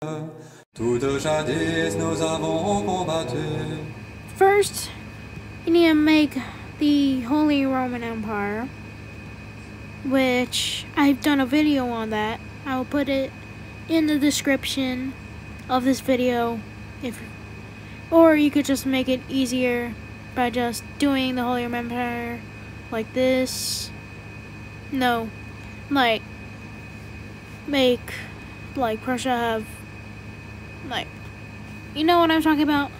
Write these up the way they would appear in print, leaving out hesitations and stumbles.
Toutes jadis nous avons combattu. First, you need to make the Holy Roman Empire, which I've done a video on that. I'll put it in the description of this video, or you could just make it easier by just doing the Holy Roman Empire like this. No, make Prussia have, you know what I'm talking about?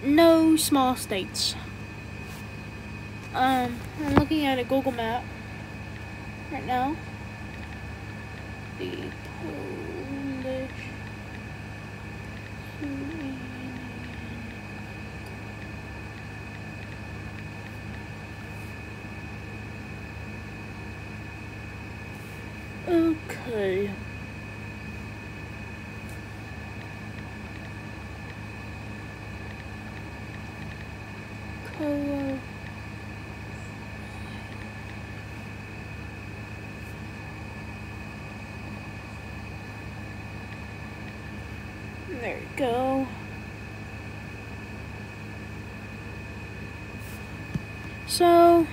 No small states. I'm looking at a Google map right now. The Polish okay. Color. There you go. So,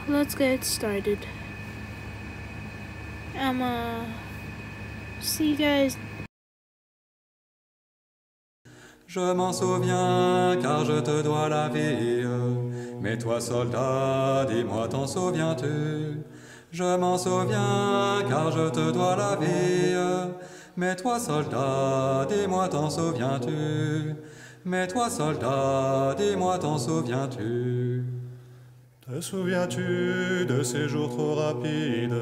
let's get started. See you guys. Je m'en souviens car je te dois la vie. Mais toi soldat, dis-moi t'en souviens-tu? Je m'en souviens car je te dois la vie. Mais toi soldat, dis-moi t'en souviens-tu? Mais toi soldat, dis-moi t'en souviens-tu? Te souviens-tu de ces jours trop rapides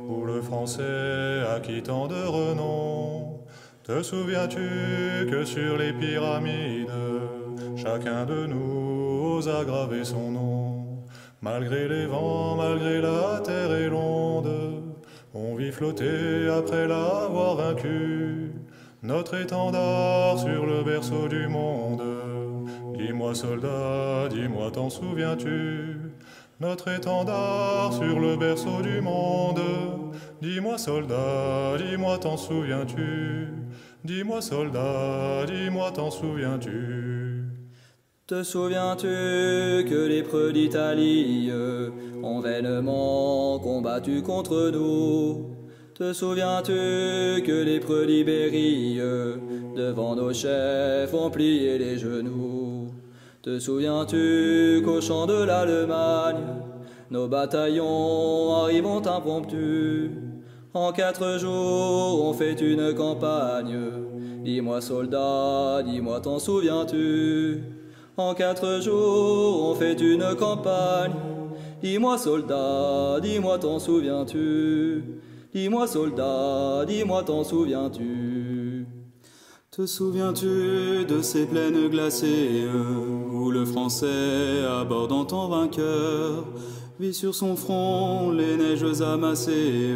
où le français acquit tant de renom? Te souviens-tu que sur les pyramides, chacun de nous osa graver son nom? Malgré les vents, malgré la terre et l'onde, on vit flotter après l'avoir vaincu, notre étendard sur le berceau du monde. Dis-moi soldat, dis-moi t'en souviens-tu? Notre étendard sur le berceau du monde. Dis-moi soldat, dis-moi t'en souviens-tu? Dis-moi soldat, dis-moi t'en souviens-tu? Te souviens-tu que les preux d'Italie ont vainement combattu contre nous? Te souviens-tu que les preux d'Ibérie devant nos chefs ont plié les genoux? Te souviens-tu qu'au champ de l'Allemagne, nos bataillons arrivent impromptus? En 4 jours, on fait une campagne. Dis-moi soldat, dis-moi t'en souviens-tu? En 4 jours, on fait une campagne. Dis-moi soldat, dis-moi t'en souviens-tu? Dis-moi soldat, dis-moi t'en souviens-tu? Te souviens-tu de ces plaines glacées où le français, abordant ton vainqueur, vit sur son front les neiges amassées,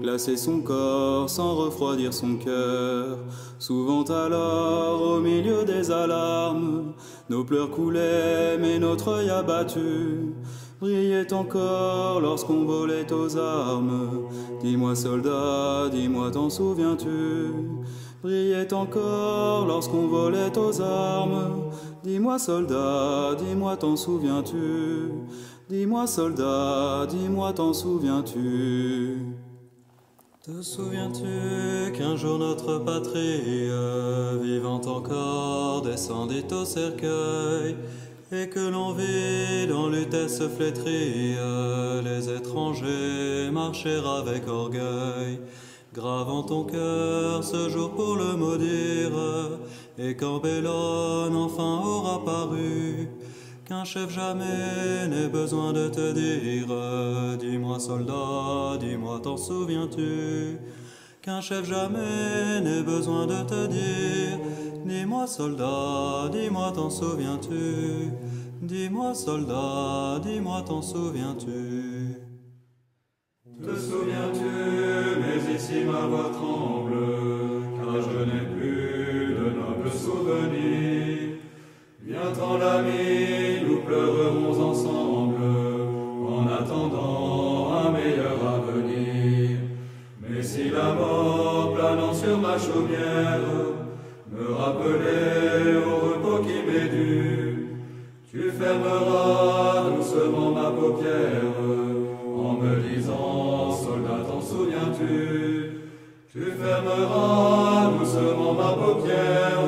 glacer son corps sans refroidir son cœur? Souvent alors, au milieu des alarmes, nos pleurs coulaient mais notre œil abattu brillait encore lorsqu'on volait aux armes. Dis-moi soldat, dis-moi t'en souviens-tu? Brillait encore lorsqu'on volait aux armes. Dis-moi soldat, dis-moi t'en souviens-tu? Dis-moi soldat, dis-moi t'en souviens-tu? Te souviens-tu qu'un jour notre patrie, vivant encore, descendit au cercueil, et que l'on vit dans l'utesse flétrie les étrangers marcher avec orgueil? Grave en ton cœur ce jour pour le maudire, et quand Bellone enfin aura paru, qu'un chef jamais n'ait besoin de te dire. Dis-moi soldat, dis-moi t'en souviens-tu? Qu'un chef jamais n'ait besoin de te dire. Dis-moi soldat, dis-moi t'en souviens-tu? Dis-moi soldat, dis-moi t'en souviens-tu? Te souviens-tu, mais ici ma voix tremble, car je n'ai plus de nobles souvenirs. Viens-t'en l'ami, nous pleurerons ensemble, en attendant un meilleur avenir. Mais si la mort planant sur ma chaume chaumière, me rappeler au repos qui m'est dû. Tu fermeras doucement ma paupière, en me disant, soldat, t'en souviens-tu? Tu fermeras doucement ma paupière,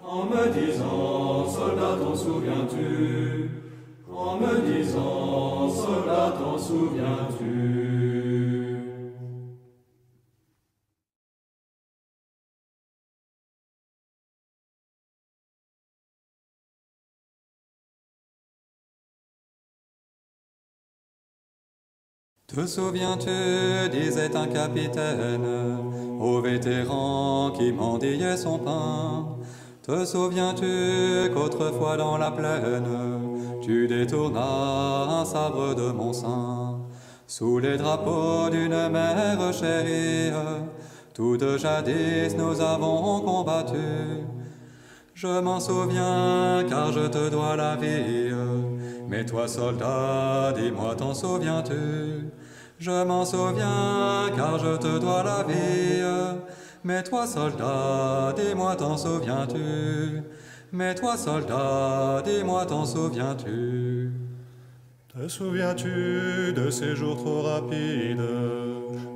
en me disant, soldat, t'en souviens-tu? En me disant, soldat, t'en souviens-tu? Te souviens-tu, disait un capitaine, au vétéran qui mendillait son pain. Te souviens-tu qu'autrefois dans la plaine, tu détournas un sabre de mon sein, sous les drapeaux d'une mère chérie, toutes jadis nous avons combattu. Je m'en souviens car je te dois la vie, mais toi soldat, dis-moi t'en souviens-tu? Je m'en souviens car je te dois la vie, mais toi soldat, dis-moi t'en souviens-tu? Mais toi soldat, dis-moi t'en souviens-tu? Te souviens-tu de ces jours trop rapides,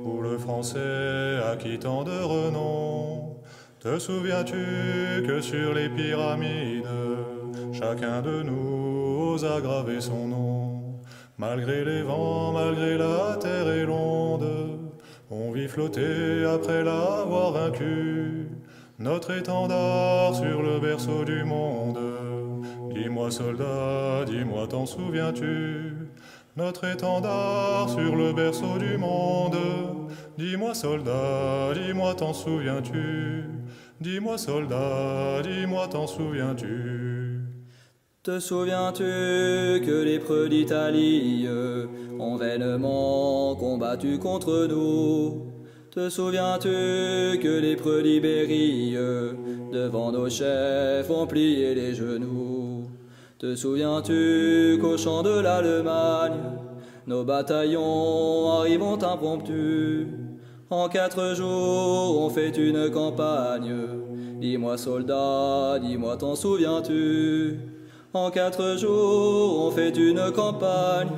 où le français acquit tant de renom? Te souviens-tu que sur les pyramides, chacun de nous osa graver son nom? Malgré les vents, malgré la terre est ronde, on vit flotter après l'avoir vaincu, notre étendard sur le berceau du monde. Dis-moi soldat, dis-moi t'en souviens-tu? Notre étendard sur le berceau du monde. Dis-moi soldat, dis-moi t'en souviens-tu? Dis-moi soldat, dis-moi t'en souviens-tu? Te souviens-tu que les preux d'Italie ont vainement combattu contre nous? Te souviens-tu que les preux d'Ibérie devant nos chefs ont plié les genoux? Te souviens-tu qu'au champ de l'Allemagne, nos bataillons arrivant impromptus, en 4 jours on fait une campagne? Dis-moi soldat, dis-moi t'en souviens-tu? En 4 jours on fait une campagne.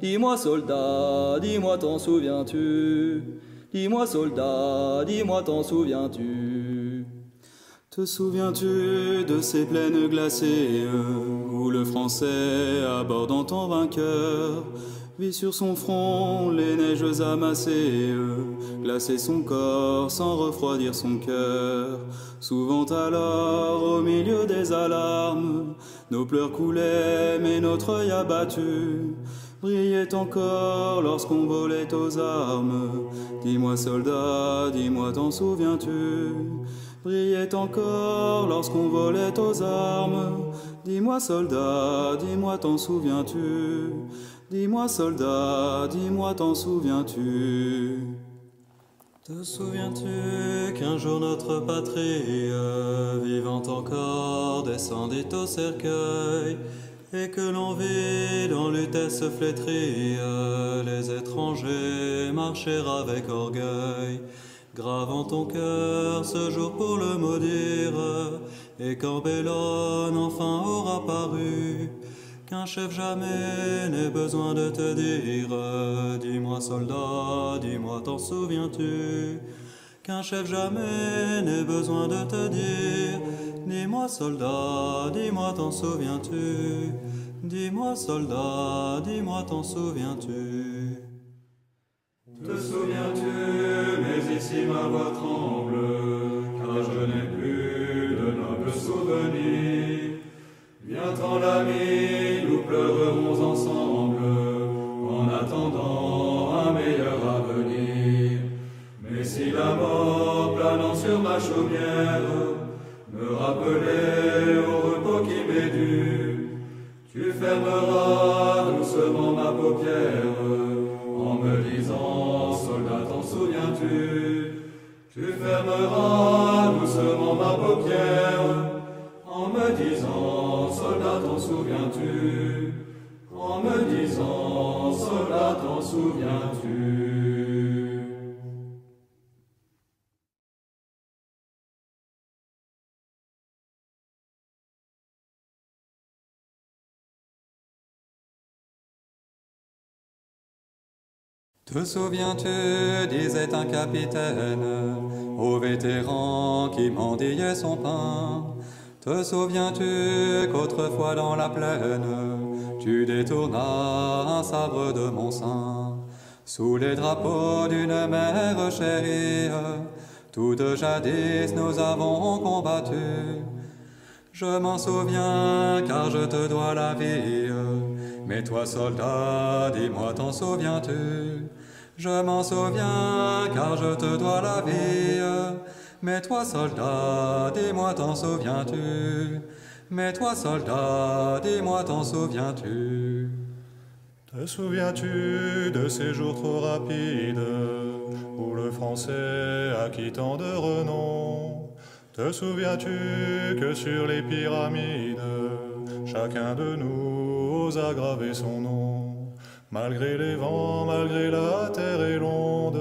Dis-moi soldat, dis-moi t'en souviens-tu? Dis-moi soldat, dis-moi t'en souviens-tu? Te souviens-tu de ces plaines glacées où le français, abordant en vainqueur, vit sur son front les neiges amassées, glacer son corps sans refroidir son cœur? Souvent alors, au milieu des alarmes, nos pleurs coulaient mais notre œil abattu brillait encore lorsqu'on volait aux armes. Dis-moi soldat, dis-moi t'en souviens-tu? Brillait encore lorsqu'on volait aux armes. Dis-moi soldat, dis-moi t'en souviens-tu? Dis-moi soldat, dis-moi t'en souviens-tu? Te souviens-tu qu'un jour notre patrie, vivant encore, descendit au cercueil, et que l'on vit dans l'utesse flétrie les étrangers marcher avec orgueil, gravant ton cœur ce jour pour le maudire, et quand Bellone enfin aura paru, qu'un chef jamais n'ait besoin de te dire, dis-moi soldat, dis-moi t'en souviens-tu? Qu'un chef jamais n'ait besoin de te dire, dis-moi soldat, dis-moi t'en souviens-tu? Dis-moi soldat, dis-moi t'en souviens-tu? Te souviens-tu, mais ici ma voix tremble, car je n'ai plus de nobles souvenirs. Viens-t'en l'ami, nous pleurerons ensemble, en attendant un meilleur avenir. Mais si la mort planant sur ma chaumière me rappelait au repos qui m'est dû, tu fermeras doucement ma paupière, en me disant, soldat, t'en souviens-tu? Tu fermeras doucement ma paupière, en me disant, soldat, t'en souviens-tu? En me disant, soldat, t'en souviens-tu? Te souviens-tu, disait un capitaine, au vétéran qui mendiait son pain. Te souviens-tu qu'autrefois dans la plaine, tu détournas un sabre de mon sein, sous les drapeaux d'une mère chérie, toutes jadis nous avons combattu. Je m'en souviens car je te dois la vie, mais toi soldat, dis-moi t'en souviens-tu? Je m'en souviens car je te dois la vie, mais toi soldat, dis-moi t'en souviens-tu? Mais toi soldat, dis-moi t'en souviens-tu? Te souviens-tu de ces jours trop rapides où le français acquit tant de renom? Te souviens-tu que sur les pyramides, chacun de nous osa graver son nom? Malgré les vents, malgré la terre est l'onde,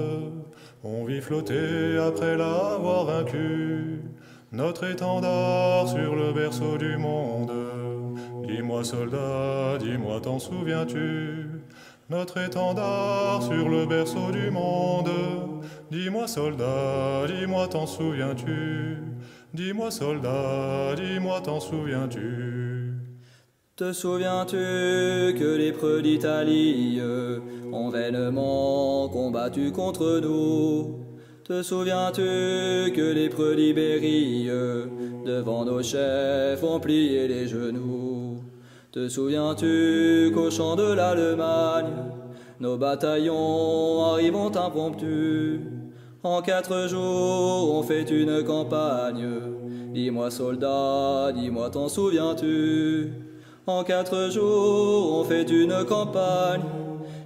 on vit flotter après l'avoir vaincu. Notre étendard sur le berceau du monde. Dis-moi soldat, dis-moi t'en souviens-tu? Notre étendard sur le berceau du monde. Dis-moi soldat, dis-moi t'en souviens-tu? Dis-moi soldat, dis-moi t'en souviens-tu? Te souviens-tu que les preux d'Italie ont vainement combattu contre nous? Te souviens-tu que les preux d'Ibérie devant nos chefs ont plié les genoux? Te souviens-tu qu'au champ de l'Allemagne, nos bataillons arrivent impromptus? En 4 jours, on fait une campagne. Dis-moi soldat, dis-moi t'en souviens-tu? En 4 jours, on fait une campagne.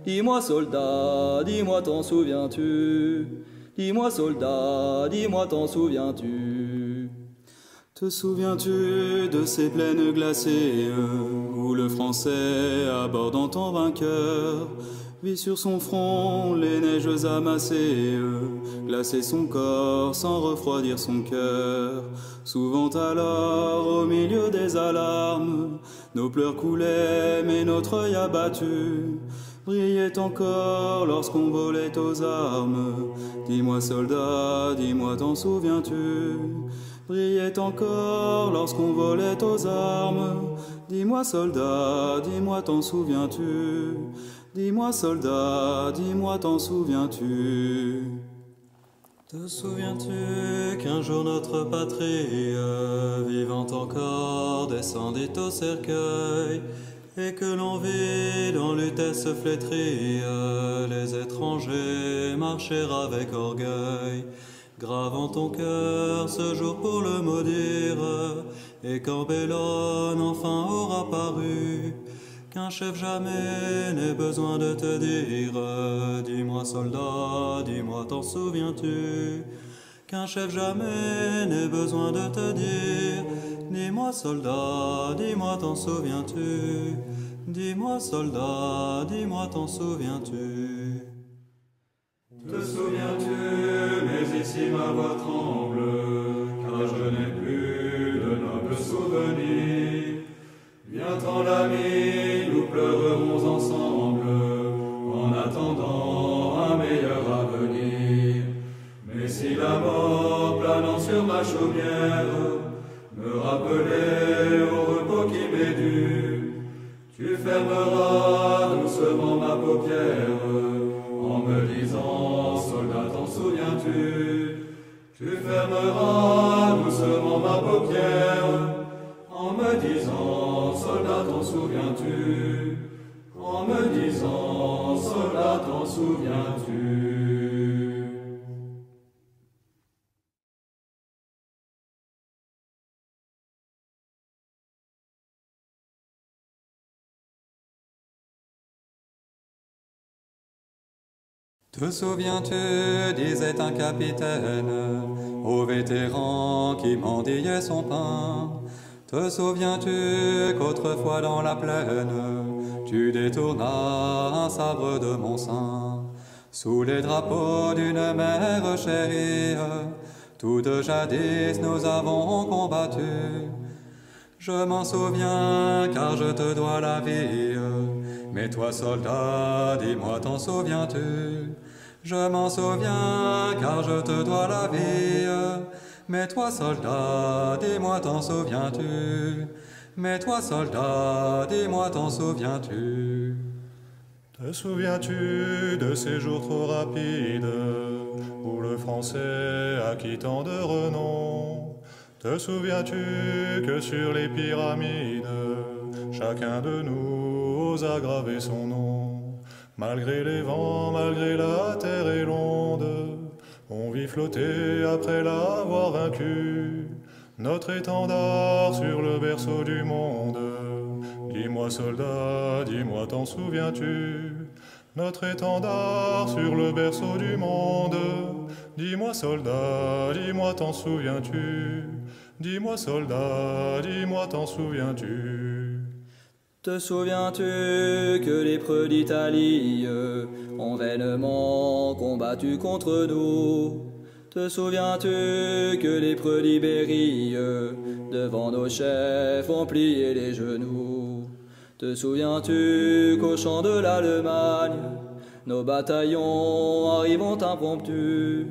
Dis-moi soldat, dis-moi t'en souviens-tu? Dis-moi soldat, dis-moi t'en souviens-tu? Te souviens-tu de ces plaines glacées où le français, abordant en vainqueur, vit sur son front les neiges amassées, glacer son corps sans refroidir son cœur? Souvent alors, au milieu des alarmes, nos pleurs coulaient mais notre œil abattu brillait encore lorsqu'on volait aux armes. Dis-moi soldat, dis-moi t'en souviens-tu? Brillait encore lorsqu'on volait aux armes. Dis-moi soldat, dis-moi t'en souviens-tu? Dis-moi soldat, dis-moi t'en souviens-tu? Te souviens-tu qu'un jour notre patrie, vivant encore, descendit au cercueil, et que l'on vit dans l'utesse flétrie les étrangers marcher avec orgueil, gravant ton cœur ce jour pour le maudire, et quand Bellone enfin aura paru, qu'un chef jamais n'ait besoin de te dire, dis-moi soldat, dis-moi t'en souviens-tu? Qu'un chef jamais n'ait besoin de te dire, dis-moi soldat, dis-moi t'en souviens-tu? Dis-moi soldat, dis-moi t'en souviens-tu? Te souviens-tu, mais ici ma voix tremble, car je n'ai plus de nobles souvenirs. Viens-t'en l'ami, nous pleurerons ensemble, en attendant un meilleur avenir. Mais si la mort planant sur ma chaumière me rappelait au repos qui m'est dû, tu fermeras doucement ma paupière en me disant soldat t'en souviens-tu? Tu fermeras doucement ma paupière en me disant soldat t'en souviens-tu? En me disant soldat t'en souviens-tu? Te souviens-tu, disait un capitaine, au vétéran qui mendiait son pain? Te souviens-tu qu'autrefois dans la plaine, tu détournas un sabre de mon sein, sous les drapeaux d'une mère chérie, toutes jadis nous avons combattu. Je m'en souviens car je te dois la vie, Mais toi, soldat, dis-moi, t'en souviens-tu? Je m'en souviens, car je te dois la vie. Mais toi, soldat, dis-moi, t'en souviens-tu? Mais toi, soldat, dis-moi, t'en souviens-tu? Te souviens-tu de ces jours trop rapides où le français acquit tant de renom? Te souviens-tu que sur les pyramides, chacun de nous osa graver son nom? Malgré les vents, malgré la terre et l'onde, on vit flotter après l'avoir vaincu. Notre étendard sur le berceau du monde. Dis-moi soldat, dis-moi t'en souviens-tu? Notre étendard sur le berceau du monde. Dis-moi soldat, dis-moi t'en souviens-tu? Dis-moi soldat, dis-moi t'en souviens-tu? Te souviens-tu que les preux d'Italie ont vainement combattu contre nous? Te souviens-tu que les preux d'Ibérie devant nos chefs ont plié les genoux? Te souviens-tu qu'au champ de l'Allemagne, nos bataillons arrivent impromptus?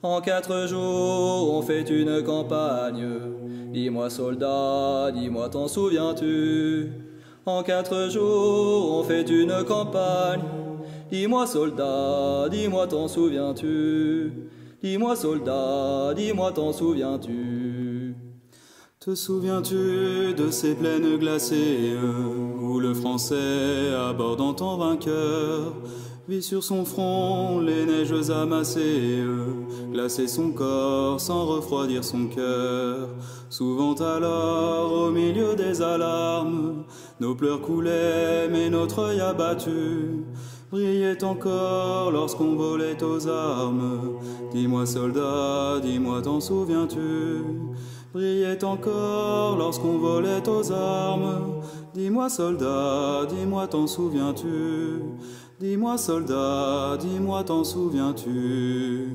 En 4 jours, on fait une campagne. Dis-moi soldat, dis-moi t'en souviens-tu? En 4 jours, on fait une campagne. Dis-moi soldat, dis-moi t'en souviens-tu? Dis-moi soldat, dis-moi t'en souviens-tu? Te souviens-tu de ces plaines glacées où le français, abordant en vainqueur, vit sur son front les neiges amassées, glacer son corps sans refroidir son cœur? Souvent alors, au milieu des alarmes, nos pleurs coulaient, mais notre œil abattu brillait encore lorsqu'on volait aux armes. Dis-moi soldat, dis-moi t'en souviens-tu? Brillait encore lorsqu'on volait aux armes. Dis-moi soldat, dis-moi t'en souviens-tu? Dis-moi soldat, dis-moi t'en souviens-tu?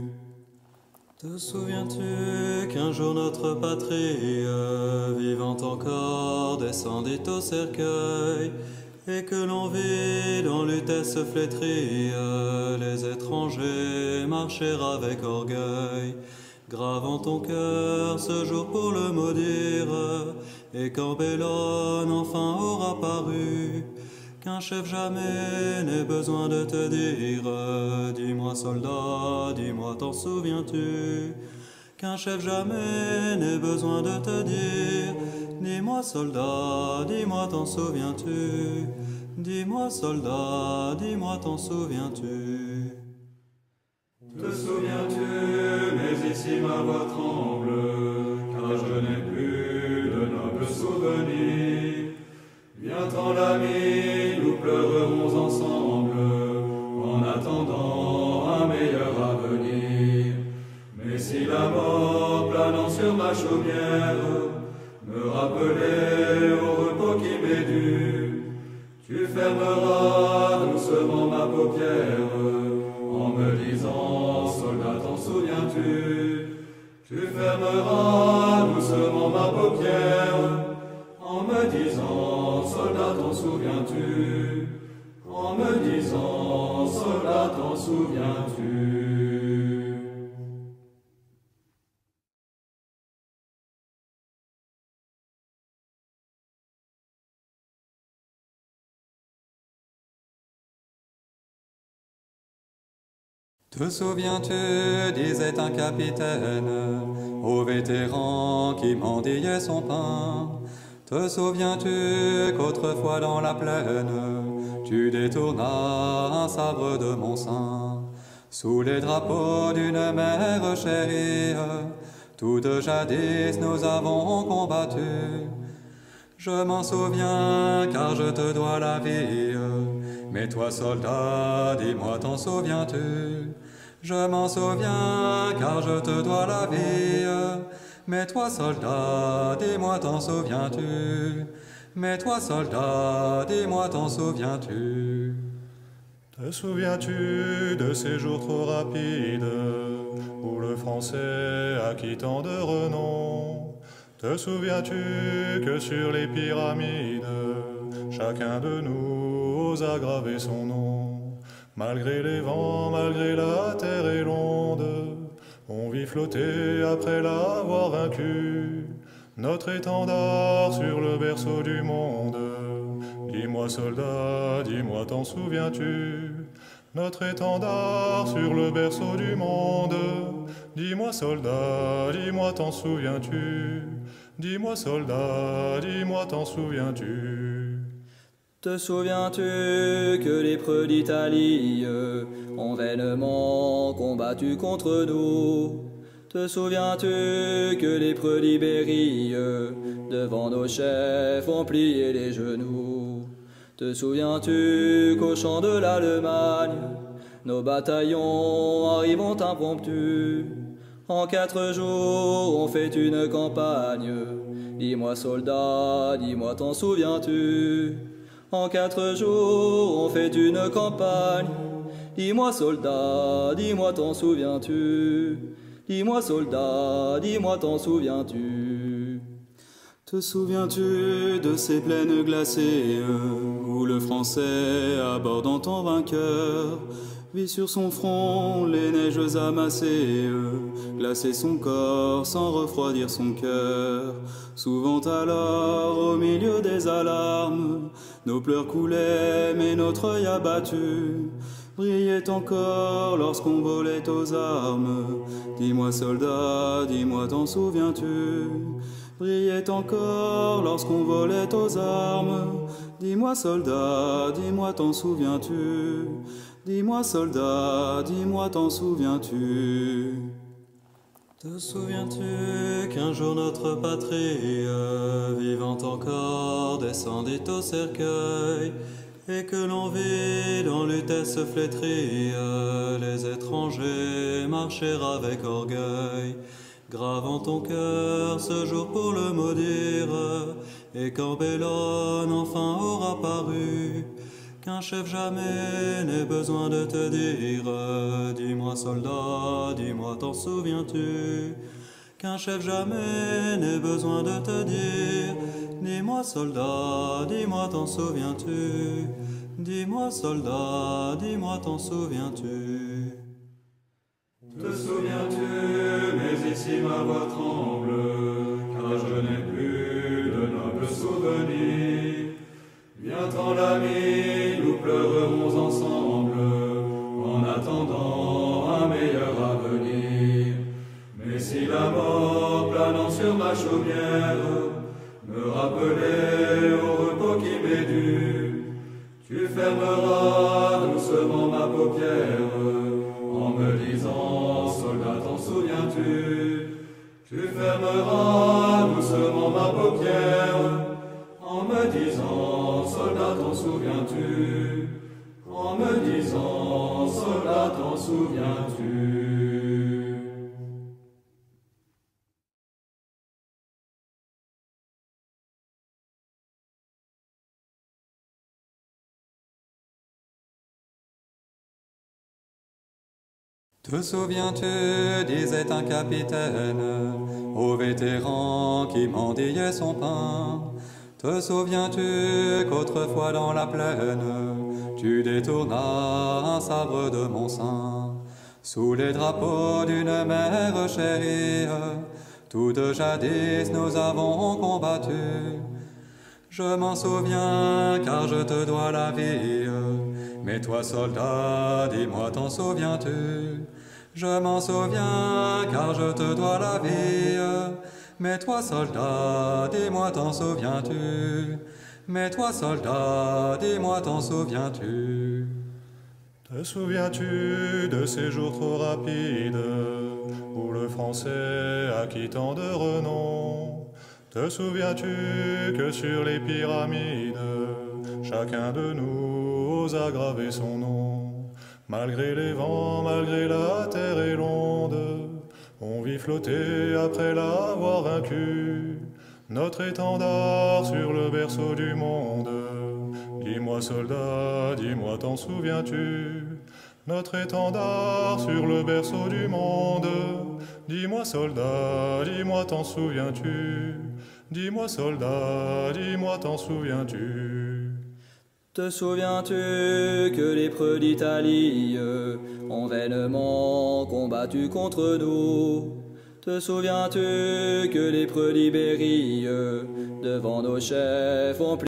Te souviens-tu qu'un jour notre patrie, vivant encore, descendit au cercueil, et que l'on vit dans l'utesse flétrie les étrangers marcher avec orgueil? Grave en ton cœur ce jour pour le maudire, et quand Bellone enfin aura paru, qu'un chef jamais n'ait besoin de te dire. Dis-moi soldat, dis-moi t'en souviens-tu? Qu'un chef jamais n'ait besoin de te dire. Dis-moi soldat, dis-moi t'en souviens-tu? Dis-moi soldat, dis-moi t'en souviens-tu? Te souviens-tu, mais ici ma voix tremble, car je n'ai plus de nobles souvenirs. Viens-t'en l'ami, nous pleurerons ensemble, en attendant un meilleur avenir. Mais si la mort planant sur ma chaumière me rappelait au repos qui m'est dû, tu fermeras doucement ma paupière en me disant soldat t'en souviens-tu? Tu fermeras doucement ma paupière en me disant soldat t'en souviens-tu? En me disant soldat t'en souviens-tu? Te souviens-tu, disait un capitaine au vétéran qui mendillait son pain? Te souviens-tu qu'autrefois dans la plaine, tu détournas un sabre de mon sein? Sous les drapeaux d'une mère chérie, toutes jadis nous avons combattu. Je m'en souviens car je te dois la vie. Mais toi soldat, dis-moi t'en souviens-tu? Je m'en souviens car je te dois la vie. Mais toi soldat, dis-moi t'en souviens-tu? Mais toi soldat, dis-moi t'en souviens-tu? Te souviens-tu de ces jours trop rapides où le français acquit tant de renom? Te souviens-tu que sur les pyramides, chacun de nous osa graver son nom. Malgré les vents, malgré la terre et l'onde, on vit flotter après l'avoir vaincu. Notre étendard sur le berceau du monde. Dis-moi soldat, dis-moi t'en souviens-tu? Notre étendard sur le berceau du monde. Dis-moi soldat, dis-moi t'en souviens-tu? Dis-moi soldat, dis-moi t'en souviens-tu? Te souviens-tu que les preux d'Italie ont vainement combattu contre nous? Te souviens-tu que les preux d'Ibérie devant nos chefs ont plié les genoux? Te souviens-tu qu'au champ de l'Allemagne, nos bataillons arrivent impromptus? En 4 jours, on fait une campagne. Dis-moi soldat, dis-moi t'en souviens-tu? En 4 jours, on fait une campagne. Dis-moi soldat, dis-moi t'en souviens-tu? Dis-moi soldat, dis-moi t'en souviens-tu? Te souviens-tu de ces plaines glacées où le Français, abordant en vainqueur, vit sur son front les neiges amassées, glacer son corps sans refroidir son cœur? Souvent alors, au milieu des alarmes, nos pleurs coulaient, mais notre œil abattu brillait encore lorsqu'on volait aux armes. Dis-moi soldat, dis-moi t'en souviens-tu? Brillait encore lorsqu'on volait aux armes. Dis-moi soldat, dis-moi t'en souviens-tu? Dis-moi soldat, dis-moi t'en souviens-tu? Te souviens-tu qu'un jour notre patrie, vivant encore, descendit au cercueil, et que l'on vit dans l'utesse flétrie les étrangers marcher avec orgueil, gravant ton cœur ce jour pour le maudire, et quand Bellone enfin aura paru, qu'un chef jamais n'ait besoin de te dire, dis-moi soldat, dis-moi t'en souviens-tu? Qu'un chef jamais n'ait besoin de te dire, dis-moi soldat, dis-moi t'en souviens-tu? Dis-moi soldat, dis-moi t'en souviens-tu? Te souviens-tu, mais ici ma voix tremble, car je n'ai plus de nobles souvenirs. Viens-t'en l'ami, nous pleurerons ensemble, en attendant un meilleur avenir. Mais si la mort planant sur ma chaumière me rappelait au repos qui m'est dû, tu fermeras doucement ma paupière en me disant soldat t'en souviens-tu? Tu fermeras doucement ma paupière en me disant soldat t'en souviens-tu? En me disant soldat t'en souviens-tu? Te souviens-tu, disait un capitaine, au vétéran qui mendillait son pain? Te souviens-tu qu'autrefois dans la plaine, tu détournas un sabre de mon sein? Sous les drapeaux d'une mère chérie, toutes jadis nous avons combattu. Je m'en souviens car je te dois la vie, mais toi soldat, dis-moi t'en souviens-tu? Je m'en souviens car je te dois la vie, mais toi soldat, dis-moi t'en souviens-tu? Mais toi soldat, dis-moi t'en souviens-tu? Te souviens-tu de ces jours trop rapides où le Français acquit tant de renom? Te souviens-tu que sur les pyramides, chacun de nous osa graver son nom? Malgré les vents, malgré la terre et l'onde, on vit flotter après l'avoir vaincu. Notre étendard sur le berceau du monde. Dis-moi soldat, dis-moi t'en souviens-tu? Notre étendard sur le berceau du monde. Dis-moi soldat, dis-moi t'en souviens-tu? Dis-moi soldat, dis-moi t'en souviens-tu? Te souviens-tu que les preux d'Italie ont vainement combattu contre nous? Te souviens-tu que les preux d'Ibérie devant nos chefs ont